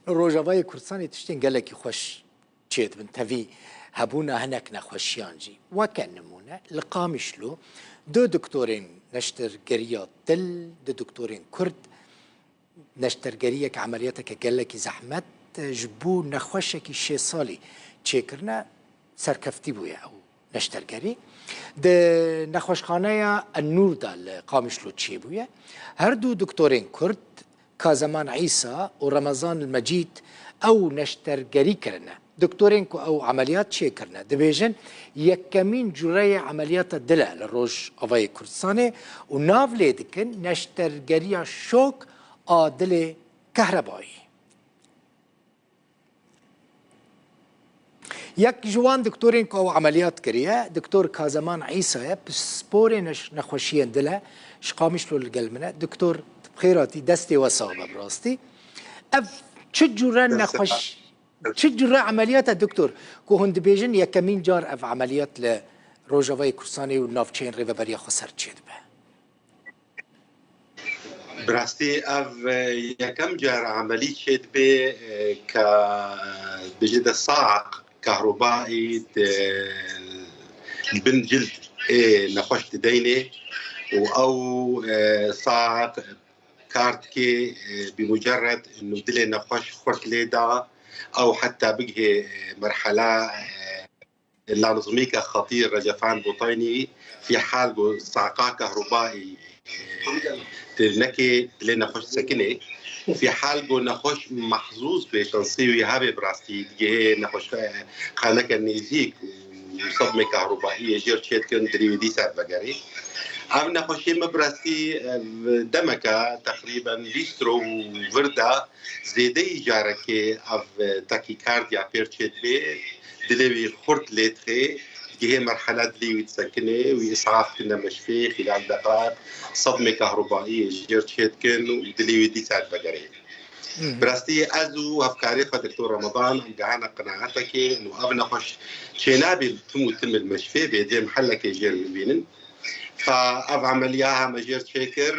ڕۆژاوای کوردستانی تشتین گەلێکی خۆش چێت بن تەوی هەبوونە هەنێک نەخۆشیانجی وەکە نمونە لە قامیشلۆ دو دکتۆرین نەشتەرگەریە دڵ دو دکتۆرین کورد نەشتەرگەریەک عملیاتێکە گەلێکی زەحمەت ji بۆ نەخۆشێکی 6 ساڵی چێکردنە سەرکەفتی بووە ئەو نەشتەرگەری د نەخۆشخانەیە ئەنووردا لە قامیشلۆ چێ بووە هەردوو دکتۆرین کورد کازەمان عیسا و ڕەمەزان المەجید ئەو نەشتەرگەری کردنە دکتۆرین کو ئەو عملیات چێکردنە دەبێژن یەکەمین جوڕەیە عملیاتە دلە لە ڕۆژئاوای کوردستانê و ناو لێ دکن نەشتەرگەریە شۆک ئا دلێ کەهرەبایی یەک جوان دکتۆرین کو ئەو عملیات کریە دکتۆر کازەمان عیسایە پسپۆرێ نەخۆشیە دلە ji قامیشلۆ لەگەل منە دکتۆر بخێراتی دەستێ وەساڵە بڕاستی ئەف چ جوڕە نەخۆش چ جوڕە عملیاتە دکتۆر کو هون دەبێژن یەکەمین جار ئەف عملیات لە ڕۆژاوای کوردستانی و ناوچەین ڕێڤەبەریە خۆ سەر چێت بە براستی ئەv یەکەم جار عملی چێت بێ کە بژێتە ساق كهربائي بن جلد نخش تديني او صاق كارتكي بمجرد انه دلي نخش خرط ليدا او حتى بقي مرحله لا نظميك خطير رجفان بطيني في حال صعقة كهربائي تلنكي دلي نخش سكني في حال قلنا نخش محظوظ بشنصيوي هابي براستي تجي نخش خانك النيزيك وصدمة كهربائية جير تشيت كن دريودي سات بقري عم نخش براستي دمكة تقريبا بيسترو وفردا زيدي جاركي اف تاكيكارديا بيرتشيت بي دلوي خرط ليتخي هي مرحلة اللي يتسكني وإسعاف كنا مشفي خلال دقائق صدمة كهربائية جير تشيتكن ودلي ودي ساعد بقري براستي أزو أفكاري دكتور رمضان قعنا قناعتك إنه أبنا خش شينابي تم المشفي بيدي محلك جير بينن فأب عملياها مجير تشيكر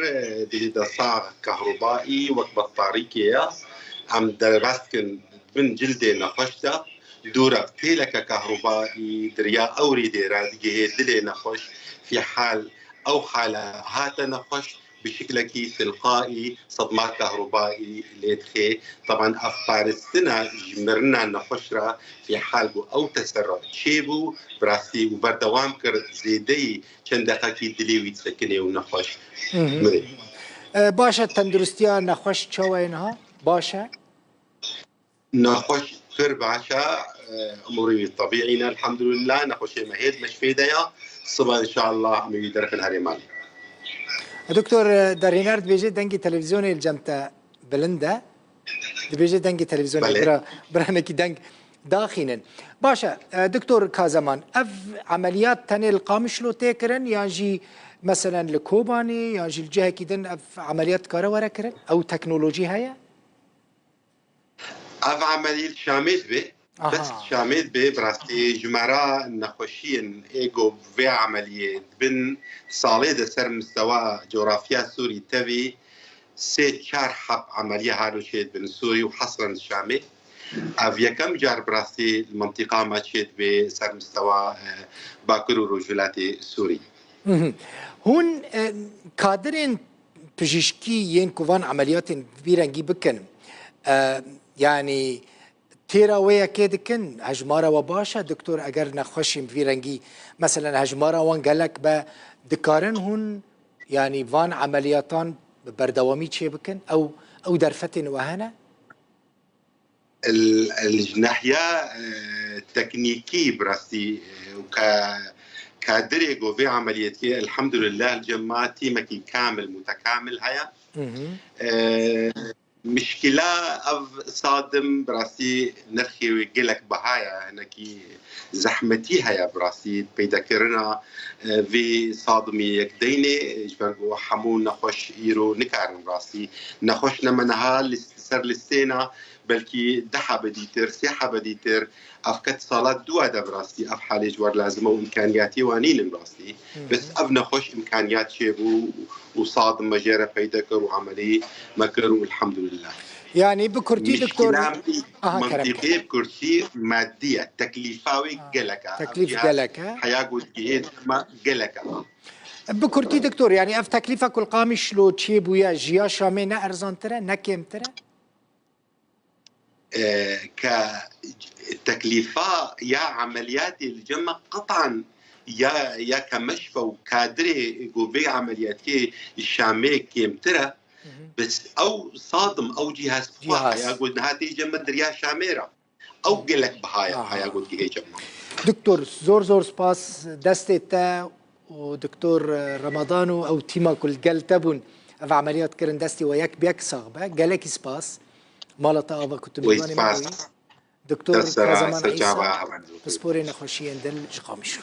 دي صاغ كهربائي وقت طاريكية عم درستكن من جلدي نخشته دورة تيلك كهربائي دريا أوري ديرا دي دلي نخش في حال أو حالة هاتا نخش بشكل تلقائي صدمات كهربائي ليتخي طبعا أفارستنا جمرنا نخشرا في حال أو تسرع شيبو براسي وبردوام كر زيدي چند دقيقة دلي ويتسكني ونخش باشا تندرستيا نخش چوينها باشا نخش خير باشا اموري طبيعينا الحمد لله نخش مهيد مش في ديا الصبح ان شاء الله عم يدرك الهري مالي دكتور دارينارد بيجي دنجي تلفزيوني الجمتا بلندا بيجي دنجي تلفزيوني برانكي دنج داخينن باشا دكتور كازمان اف عمليات تاني القامشلو تيكرن ياجي مثلا لكوباني ياجي الجهه كيدن اف عمليات كارا ورا كرن او تكنولوجي هيا اف عملية شامل به بس شامل به براستي جمرة نخوشين ايجو في عملية بن صالة سر مستوى جغرافيا سوري تبي سي شار حب عملية هارو شيد بن سوري وحصرا شامل افيا كم جار براستي المنطقة ما شيد بسر مستوى باكر ورجولاتي سوري هون كادرين بجيشكي ينكوان عمليات بيرنجي بكن يعني تيرا ويا كيدكن هجمارة وباشا دكتور اگر نخوشیم فيرنجي مثلا هجمارة وان قالك با دكارن هون يعني فان عملياتان بردوامي تشي بكن او درفتن وهنا الناحية تكنيكي براستي كادريجو في عمليتي الحمد لله الجماعة تيمكي كامل متكامل هيا مشكلة أف صادم براسي نرخي ويقلك بهايا هناكي زحمتي هيا براسي بيدا كرنا في صادمي يكديني جبرقو حمون نخوش إيرو نكارن براسي نخوش نمنها سر للسينة بلكي دحا بديتر سيحة بديتر أفكت صالات دوا دا براسي أف حالي جوار لازمة وإمكانياتي وانين براسي بس أف نخوش إمكانيات شيبو وصادم مجارة بيدا كرو عملي مكرو الحمد لله يعني بكرتي دكتور كلام كرم منطقي بكرسي مادية تكليفاوي جلكا تكليف جلكا حياقود جهيد ما جلكا بكرتي دكتور يعني اف تكليفة كل قامش لو تشيب ويا جيا شامي نا ارزان ترى نكيم ترى كتكليفة يا عمليات الجمع قطعا يا كمشفى وكادري قوبي عملياتي الشامي كيم ترى بس او صادم او جهاز يقول هاتي جمع دريا شاميرة او قلك بهاي يقول جهاز جمع دكتور زور سباس دستي تا ودكتور رمضانو او تيما كل قال تبون في عمليات كرن دستي وياك بيك صاغبه قالك سباس مالتا ابا كنت ميواني ماوي دكتور كازمان عيسى بسبوري نخوشيين دل جقامشو